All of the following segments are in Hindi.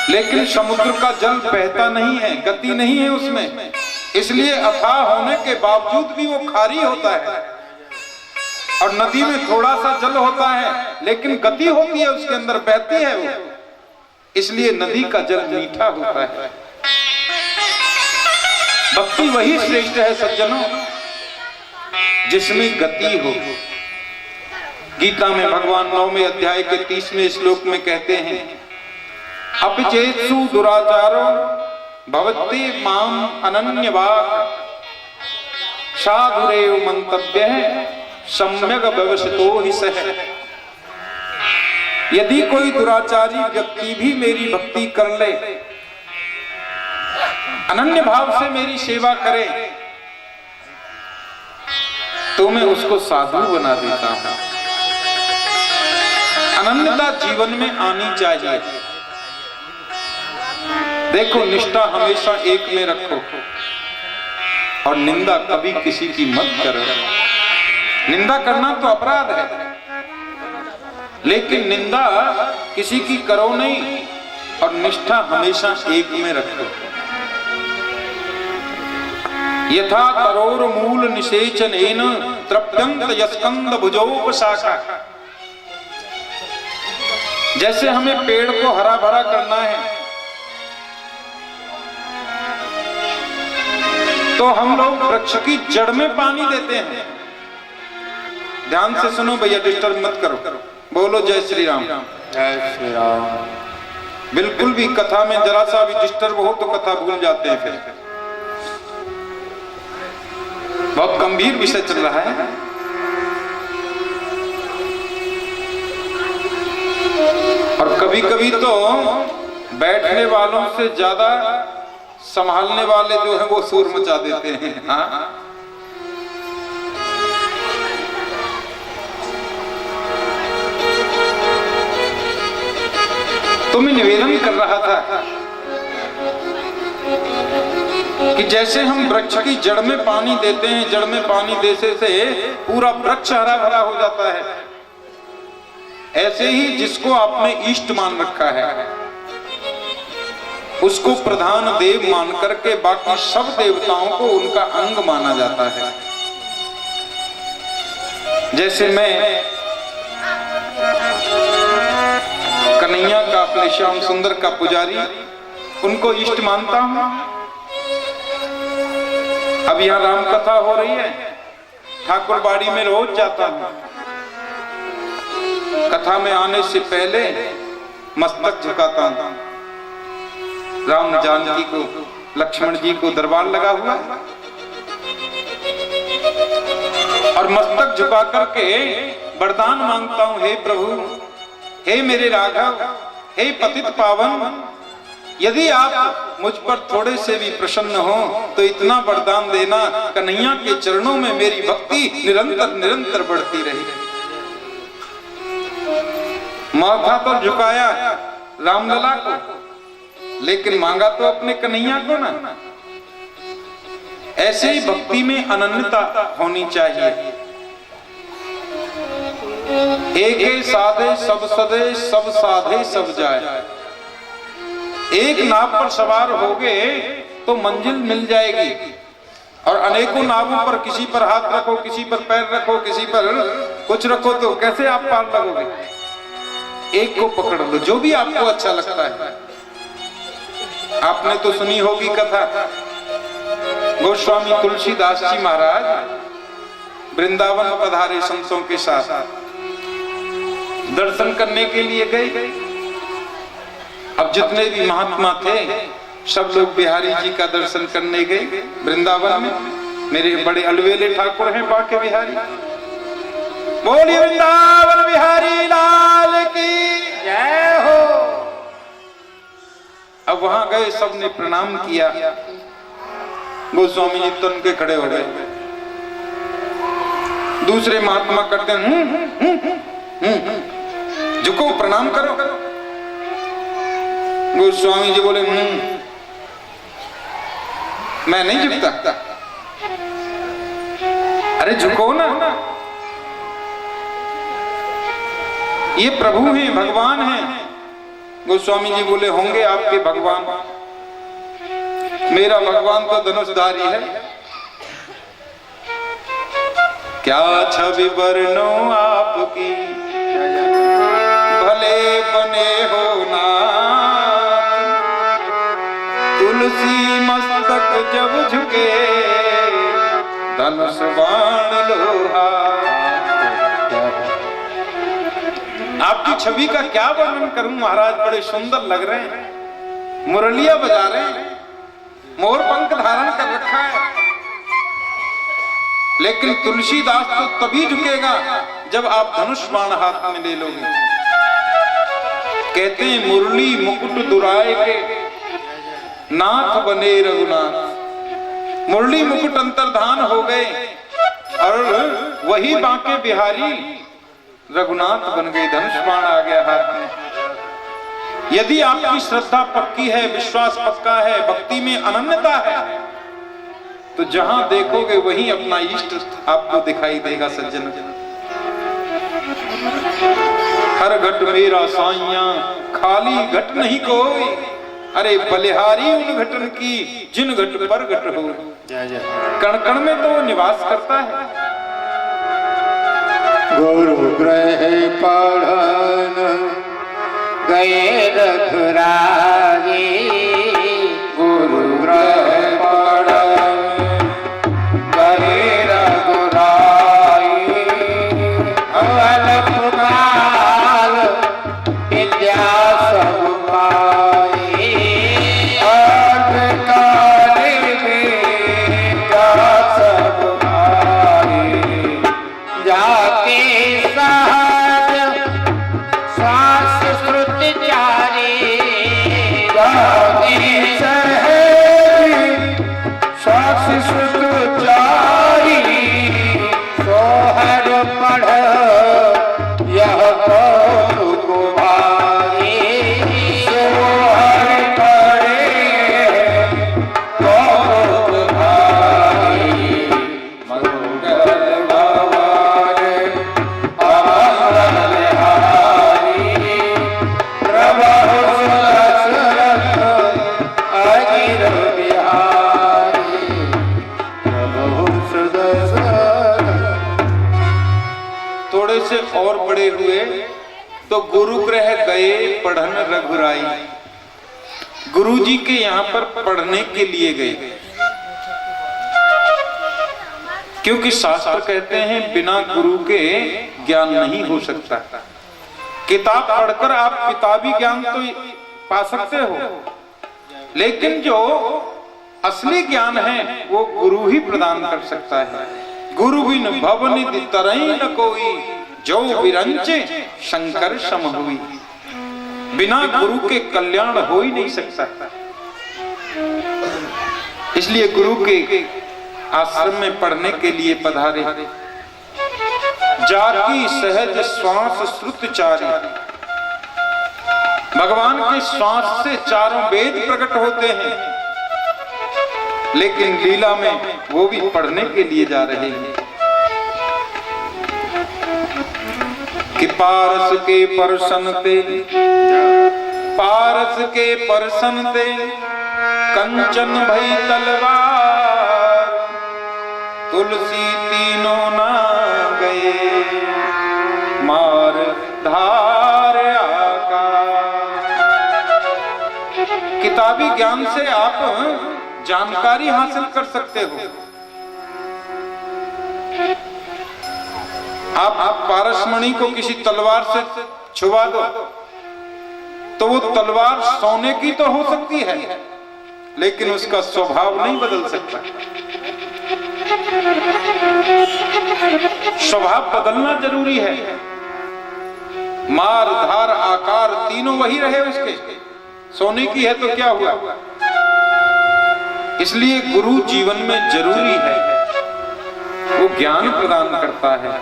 लेकिन समुद्र का जल बहता नहीं है, गति नहीं है उसमें, इसलिए अथाह होने के बावजूद भी वो खारी होता है। और नदी में थोड़ा सा जल होता है लेकिन गति होती है, उसके अंदर बहती है वो, इसलिए नदी का जल मीठा होता है। भक्ति वही श्रेष्ठ है सज्जनों जिसमें गति हो। गीता में भगवान 9वें अध्याय के 30वें श्लोक में कहते हैं, अपचेत्सु दुराचारो भवति माम अनन्यवाक् साधुरेव मंतव्यः सम्यक व्यवसितो हि सः। यदि कोई दुराचारी व्यक्ति भी मेरी भक्ति कर ले, अनन्य भाव से मेरी सेवा करे, तो मैं उसको साधु बना देता हूं। अनन्यता जीवन में आनी चाहिए। देखो, निष्ठा हमेशा एक में रखो और निंदा कभी किसी की मत करो। निंदा करना तो अपराध है, लेकिन निंदा किसी की करो नहीं, और निष्ठा हमेशा एक में रखो। यथा तरोर मूल निषेचनेन तृप्यंत यस्कंद भुजोपशाखा। जैसे हमें पेड़ को हरा भरा करना है, तो हम लोग वृक्ष की जड़ में पानी देते हैं। ध्यान से सुनो भैया, डिस्टर्ब मत करो। बोलो जय श्री राम। जय श्री राम। बिल्कुल भी कथा में जरा सा भी डिस्टर्ब हो तो कथा भूल जाते हैं। फिर बहुत गंभीर विषय चल रहा है। और कभी कभी तो बैठने वालों से ज्यादा संभालने वाले जो है वो शोर मचा देते हैं। हाँ, तो मैं निवेदन कर रहा था कि जैसे हम वृक्ष की जड़ में पानी देते हैं, जड़ में पानी देने से पूरा वृक्ष हरा भरा हो जाता है, ऐसे ही जिसको आपने इष्ट मान रखा है उसको प्रधान देव मान करके बाकी सब देवताओं को उनका अंग माना जाता है। जैसे मैं कन्हैया का, अपने श्याम सुंदर का पुजारी, उनको इष्ट मानता हूं। अब यहां राम कथा हो रही है, ठाकुर बाड़ी में रोज जाता हूं। कथा में आने से पहले मस्तक झुकाता हूं। राम जानकी को, लक्ष्मण जी को दरबार लगा हुआ है, और मस्तक झुका करके वरदान मांगता हूं, हे प्रभु, हे मेरे राघव, हे पतित पावन, यदि आप मुझ पर थोड़े से भी प्रसन्न हो तो इतना वरदान देना, कन्हैया के चरणों में मेरी भक्ति निरंतर निरंतर बढ़ती रही। माथा तो झुकाया रामलला को, लेकिन मांगा तो अपने कन्हैया को ना। ऐसे ही भक्ति में अनन्यता होनी चाहिए। एक साधे सब सदे, सब साधे सब जाए। एक नाव पर सवार होगे तो मंजिल मिल जाएगी, और अनेकों नावों पर किसी पर हाथ रखो, किसी पर पैर रखो, किसी पर कुछ रखो, तो कैसे आप पार लगोगे? एक को पकड़ लो, जो भी आपको अच्छा लगता है। आपने तो सुनी होगी कथा, गोस्वामी तुलसीदास जी महाराज वृंदावन पधारे संतों के साथ, दर्शन करने के लिए गए। अब जितने भी महात्मा थे सब लोग बिहारी जी का दर्शन करने गए वृंदावन में। मेरे बड़े अलवेले ठाकुर हैं बाके बिहारी। बोलिए वृंदावन बिहारी लाल की जय हो। अब वहां गए, सबने प्रणाम किया। गोस्वामी जी तुरंत के खड़े हो गए। दूसरे महात्मा करते झुको, प्रणाम करो। गोस्वामी जी बोले मैं नहीं झुकता। अरे झुको ना, ये प्रभु हैं, भगवान हैं, गोस्वामी जी बोले होंगे आपके भगवान। मेरा भगवान तो धनुषधारी है। क्या छवि वर्णो आपकी, भले बने हो नाथ। तुलसी मस्तक जब झुके, धनुष बाण लोहा। आपकी छवि का क्या वर्णन करूं महाराज, बड़े सुंदर लग रहे हैं। मुरलिया बजा रहे हैं, मोर पंख धारण कर रखा है। लेकिन तुलसीदास तो तभी झुकेगा जब आप धनुष बाण हाथ में ले लोगे। कहते हैं मुरली मुकुट दुराए के, नाथ बने रघुनाथ। मुरली मुकुट अंतर्धान हो गए और वही बांके बिहारी रघुनाथ बन गए। धनुष बाण आ गया हाथ में। यदि आपकी श्रद्धा पक्की है, विश्वास पक्का है, भक्ति में अनन्यता है, तो जहां देखोगे वहीं अपना इष्ट आपको दिखाई देगा। सज्जन, हर घट मेरा साइया, खाली घट नहीं कोई। अरे बलिहारी उन घटन की, जिन घट पर घट हो। कण कण में तो वो निवास करता है। गुरु ग्रह पढ़न गए रघुराई, गुरु ग्रह पढ़न गए रघुराई। अवल पुकार विद्या सब पाई, अंधकार में क्या सब पाई। जाके सहज श्वास श्रुति चारी, जाके सहज श्वास श्रुति चारी। सोहर पढ़ यह कौन को भारी, सोहर पढ़े कौन भारी। मंगल भवन अमर बिहारी, प्रभु दशरथ अजिर बिहारी, प्रभु दशरथ। थोड़े से और बड़े हुए तो गुरु ग्रह गए पढ़न रघुराई। गुरु जी के यहाँ पर पढ़ने के लिए गए, क्योंकि शास्त्र कहते हैं बिना गुरु के ज्ञान नहीं हो सकता। किताब पढ़कर आप किताबी ज्ञान तो पा सकते हो, लेकिन जो असली ज्ञान है वो गुरु ही प्रदान कर सकता है। गुरु बिन भवनिधि तरई न कोई, जो विरंचे शंकर सम हुई। बिना गुरु के कल्याण हो ही नहीं सकता। इसलिए गुरु के आश्रम में पढ़ने के लिए पधारे। जाकी सहज श्वास श्रुति चारी, भगवान के श्वास से चारों वेद प्रकट होते हैं, लेकिन लीला में वो भी पढ़ने के लिए जा रहे हैं। कि पारस के परसन ते, पारस के परसन ते, कंचन भई तलवार। तुलसी तीनों ना गए, मार धार आकाश। किताबी ज्ञान से आप जानकारी हासिल कर सकते हो। आप पारसमणि को किसी तलवार से छुआ दो तो वो तलवार सोने की तो हो सकती है, लेकिन उसका स्वभाव नहीं बदल सकता। स्वभाव बदलना जरूरी है। मार धार आकार तीनों वही रहे उसके। सोने की है तो क्या हुआ। इसलिए गुरु जीवन में जरूरी है, वो ज्ञान प्रदान करता है।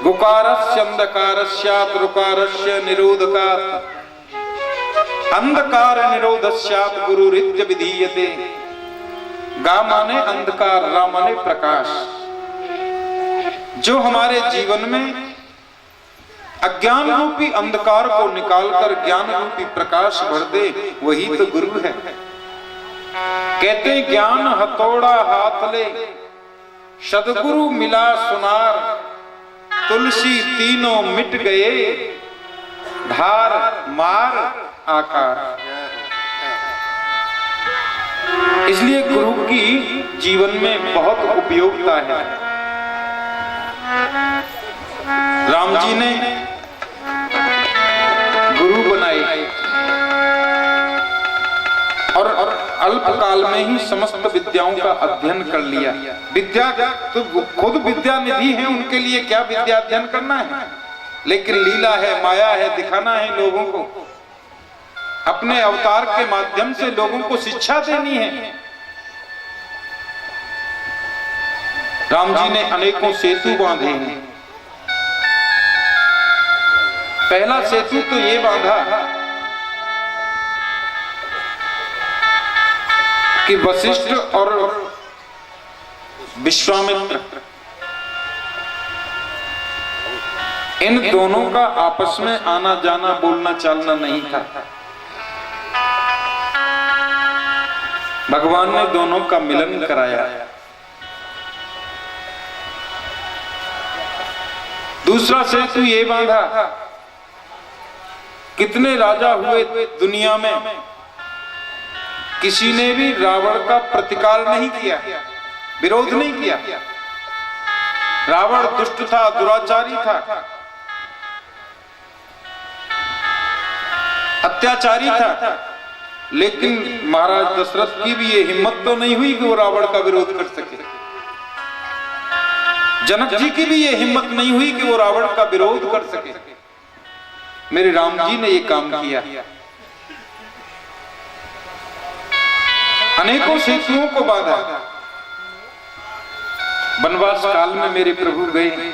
गुकारस्य अंधकारस्यात् ऋकारस्य निरोधकात्, अंधकार निरोधस्यात् गुरुरित्य विधीयते। गा माने अंधकार, रा माने प्रकाश। जो हमारे जीवन में अज्ञान रूपी अंधकार को निकालकर ज्ञान रूपी प्रकाश भर दे, वही तो गुरु है। कहते ज्ञान हथौड़ा हाथ ले, सदगुरु मिला सुनार, तुलसी तीनों मिट गए, धार मार आकार। इसलिए गुरु की जीवन में बहुत उपयोगिता है। राम जी ने गुरु बनाए और अल्प काल में ही समस्त विद्याओं का अध्ययन कर लिया। विद्या तो खुद विद्या निधि है, उनके लिए क्या विद्या अध्ययन करना है, लेकिन लीला है, माया है, दिखाना है लोगों को, अपने अवतार के माध्यम से लोगों को शिक्षा देनी है। राम जी ने अनेकों सेतु बांधे हैं। पहला सेतु तो ये बांधा कि वशिष्ठ और विश्वामित्र, इन दोनों का आपस में आना जाना बोलना चालना नहीं था। भगवान ने दोनों का मिलन कराया। दूसरा सेतु ये बांधा, कितने राजा हुए दुनिया में, किसी ने भी रावण का प्रतिकार नहीं किया, विरोध नहीं किया। रावण दुष्ट था, दुराचारी था, अत्याचारी था, लेकिन महाराज दशरथ की भी ये हिम्मत तो नहीं हुई कि वो रावण का विरोध कर सके। जनक जी की भी ये हिम्मत नहीं हुई कि वो रावण का विरोध कर सके। मेरे राम जी ने ये काम किया। अनेकों सेतुओं को बांधा। वनवास काल में मेरे प्रभु गए,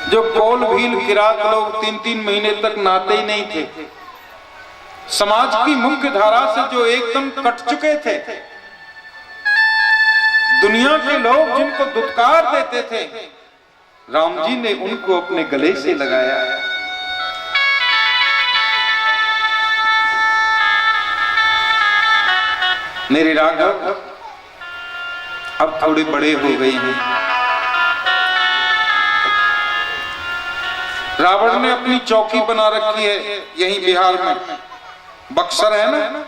जो कोल भील किरात लोग 3-3 महीने तक नहाते ही नहीं थे, समाज की मुख्य धारा से जो एकदम कट चुके थे, दुनिया के लोग जिनको दुत्कार देते थे, राम जी ने उनको अपने गले से लगाया। मेरे राघव अब थोड़े बड़े हो गए हैं। रावण ने अपनी चौकी बना रखी है यहीं बिहार में, बक्सर है ना,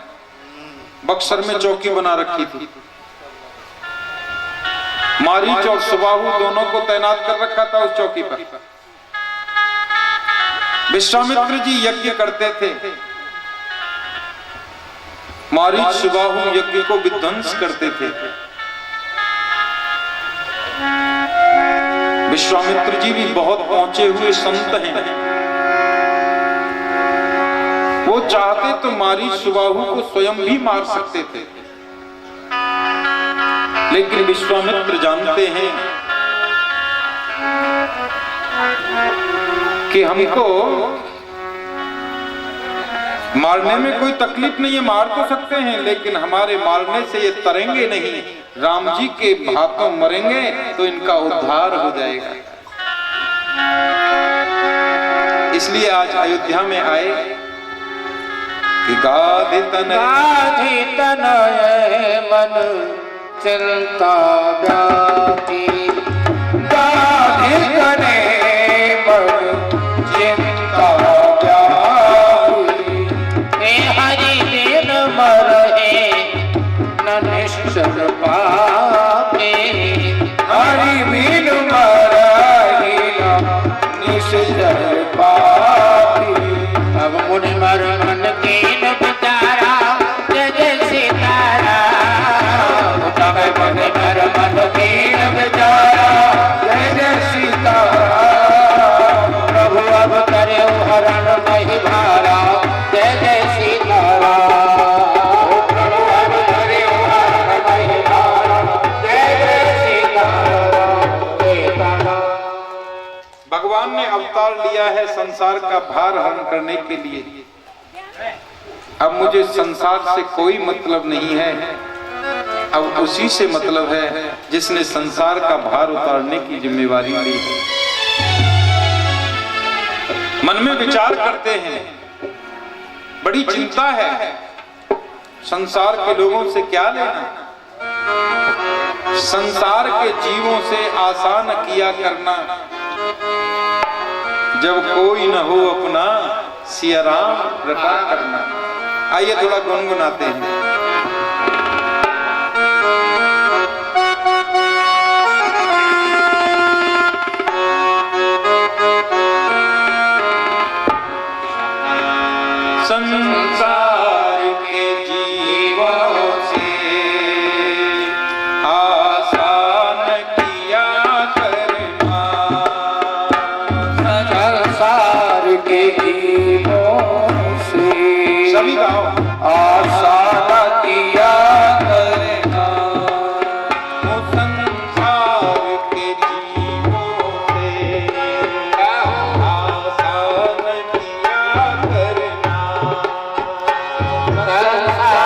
बक्सर में चौकी बना रखी थी। मारीच और सुबाहु दोनों को तैनात कर रखा था उस चौकी पर। विश्वामित्र जी यज्ञ करते थे, मारीच सुबाहु यज्ञ को विध्वंस करते थे। विश्वामित्र जी भी बहुत पहुंचे हुए संत हैं। वो चाहते तो मारीच सुबाहु को स्वयं भी मार सकते थे, लेकिन विश्वामित्र जानते हैं कि हमको मारने में कोई तकलीफ नहीं है, मार तो सकते हैं, लेकिन हमारे मारने से ये तरेंगे नहीं। राम जी के हाथों मरेंगे तो इनका उद्धार हो जाएगा। इसलिए आज अयोध्या में आए कि गाधि तनय मन चिंता व्यापी, गाधि तनय मन चिंता व्यापी, हरि दिन मरहे न निश्चल पापे, हरि बिन मरहे न निश्चल पापी। अब मुनि मर मन कीन बिचारा, जय जय सीतारा, तब मुनि मर मन कीन बिचारा, जय जय सीतारा। प्रभु अब करे हरण मही भारा, जय जय सीतारा। प्रभु अब करे हरण मही भारा, जय जय सीतारा। भगवान ने अवतार लिया है संसार का भार हरण करने के लिए। अब मुझे संसार से कोई मतलब नहीं है, अब उसी से मतलब है जिसने संसार का भार उतारने की जिम्मेवारी ली है। मन में विचार करते हैं, बड़ी चिंता है, संसार के लोगों से क्या लेना, संसार के जीवों से आसान किया करना, जब कोई न हो अपना सिया राम रटा करना। आइए थोड़ा गुनगुनाते हैं। संसार के जीवों से आसान किया करना, संसार के जीवों से सभी गाओ, आसान किया करना। संसार के जीवों से आसान किया करना, संसार